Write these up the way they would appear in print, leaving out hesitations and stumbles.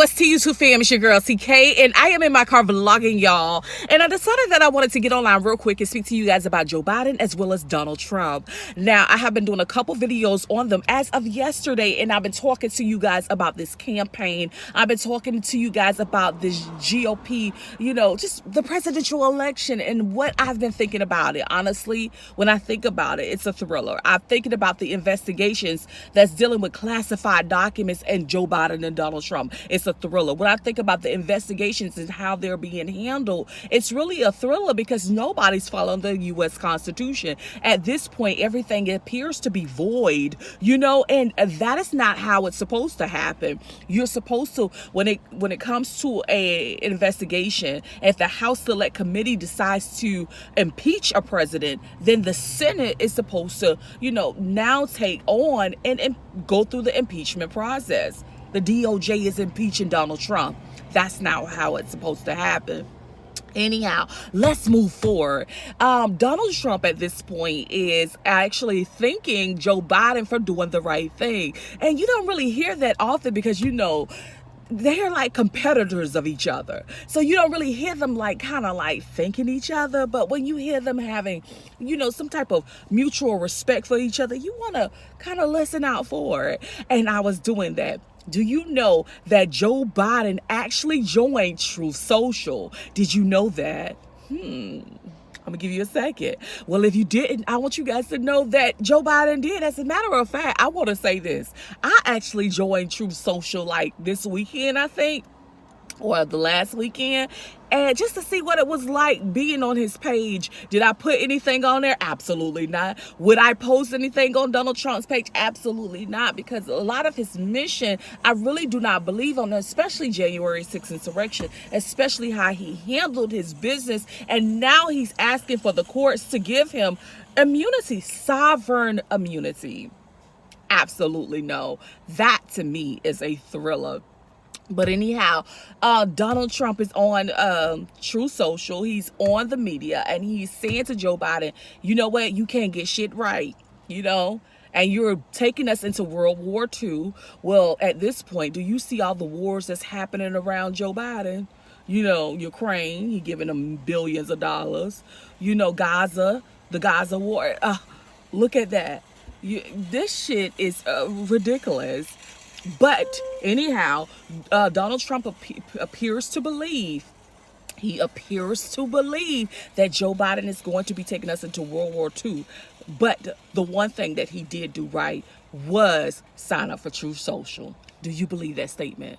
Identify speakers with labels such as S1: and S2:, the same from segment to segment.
S1: What's to YouTube fam? It's your girl CK, and I am in my car vlogging, y'all. And I decided that I wanted to get online real quick and speak to you guys about Joe Biden as well as Donald Trump. Now, I have been doing a couple videos on them as of yesterday, and I've been talking to you guys about this campaign. I've been talking to you guys about this GOP, just the presidential election and what I've been thinking about it. Honestly, when I think about it, it's a thriller. I'm thinking about the investigations that's dealing with classified documents and Joe Biden and Donald Trump. It's a thriller. When I think about the investigations and how they're being handled, it's really a thriller because nobody's following the U.S. Constitution. At this point, everything appears to be void, and that is not how it's supposed to happen. You're supposed to, when it comes to a investigation, if the House Select Committee decides to impeach a president, then the Senate is supposed to, now take on and go through the impeachment process. The DOJ is impeaching Donald Trump. That's not how it's supposed to happen. Anyhow, let's move forward. Donald Trump at this point is actually thanking Joe Biden for doing the right thing. And you don't really hear that often because, they're like competitors of each other. So you don't really hear them kind of thanking each other. But when you hear them having, some type of mutual respect for each other, you want to kind of listen out for it. And I was doing that. Do you know that Joe Biden actually joined Truth Social? Did you know that? I'm gonna give you a second. Well, if you didn't, I want you guys to know that Joe Biden did. As a matter of fact, I want to say this. I actually joined Truth Social this weekend, I think, or the last weekend, and just to see what it was like being on his page. Did I put anything on there? Absolutely not. Would I post anything on Donald Trump's page? Absolutely not, because a lot of his mission, I really do not believe on, especially January 6th insurrection, especially how he handled his business, and now he's asking for the courts to give him immunity, sovereign immunity. Absolutely no. That to me is a thriller. But anyhow, Donald Trump is on Truth Social. He's on the media, and he's saying to Joe Biden, you know what? You can't get shit right, and you're taking us into World War II. Well, at this point, do you see all the wars that's happening around Joe Biden? Ukraine, he giving them billions of dollars. Gaza, the Gaza war. Look at that. This shit is ridiculous. But anyhow, Donald Trump appears to believe that Joe Biden is going to be taking us into World War II. But the one thing that he did do right was sign up for Truth Social. Do you believe that statement?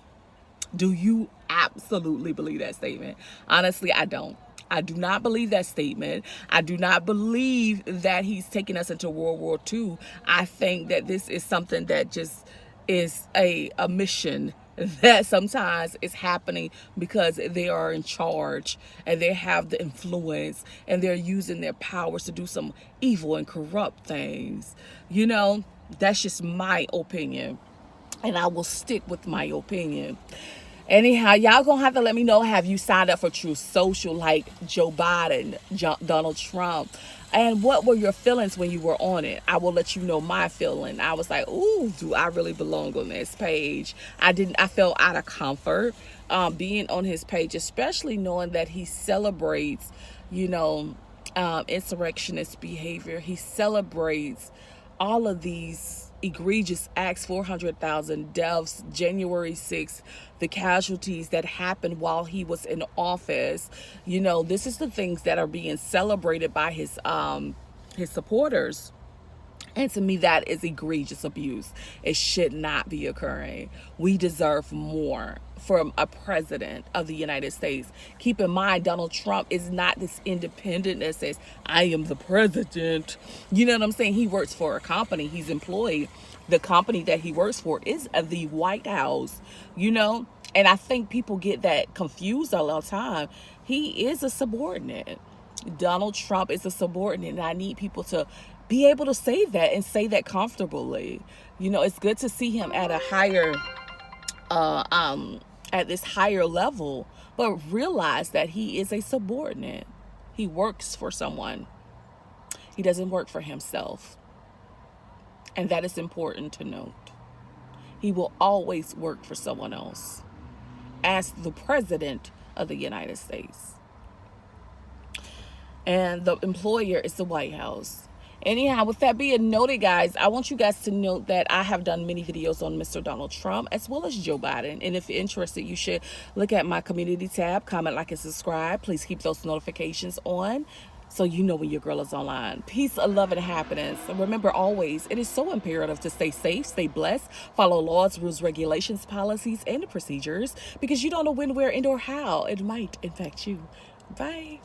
S1: Do you absolutely believe that statement? Honestly, I don't. I do not believe that statement. I do not believe that he's taking us into World War II. I think that this is something that just is a mission that sometimes is happening because they are in charge and they have the influence and they're using their powers to do some evil and corrupt things. That's just my opinion, and I will stick with my opinion. Anyhow, y'all gonna have to let me know, have you signed up for Truth Social like Joe Biden, Donald Trump? And what were your feelings when you were on it? I will let you know my feeling. I was like, ooh, do I really belong on this page? I felt out of comfort being on his page, especially knowing that he celebrates, insurrectionist behavior. He celebrates all of these egregious acts, 400,000 deaths, January 6th, the casualties that happened while he was in office. This is the things that are being celebrated by his supporters. And to me, that is egregious abuse. It should not be occurring. We deserve more from a president of the United States. Keep in mind, Donald Trump is not this independent that says, I am the president. You know what I'm saying? He works for a company. He's employed. The company that he works for is the White House, And I think people get that confused all the time. He is a subordinate. Donald Trump is a subordinate, and I need people to be able to say that and say that comfortably. It's good to see him at a higher at this higher level, but realize that he is a subordinate. He works for someone. He doesn't work for himself. And that is important to note. He will always work for someone else. as the president of the United States. And the employer is the White House. Anyhow, with that being noted, guys, I want you guys to note that I have done many videos on Mr. Donald Trump as well as Joe Biden. And if you're interested, you should look at my community tab, comment, like, and subscribe. Please keep those notifications on so you know when your girl is online. Peace, love, and happiness. And remember always, it is so imperative to stay safe, stay blessed, follow laws, rules, regulations, policies, and procedures, because you don't know when, where, and or how it might infect you. Bye.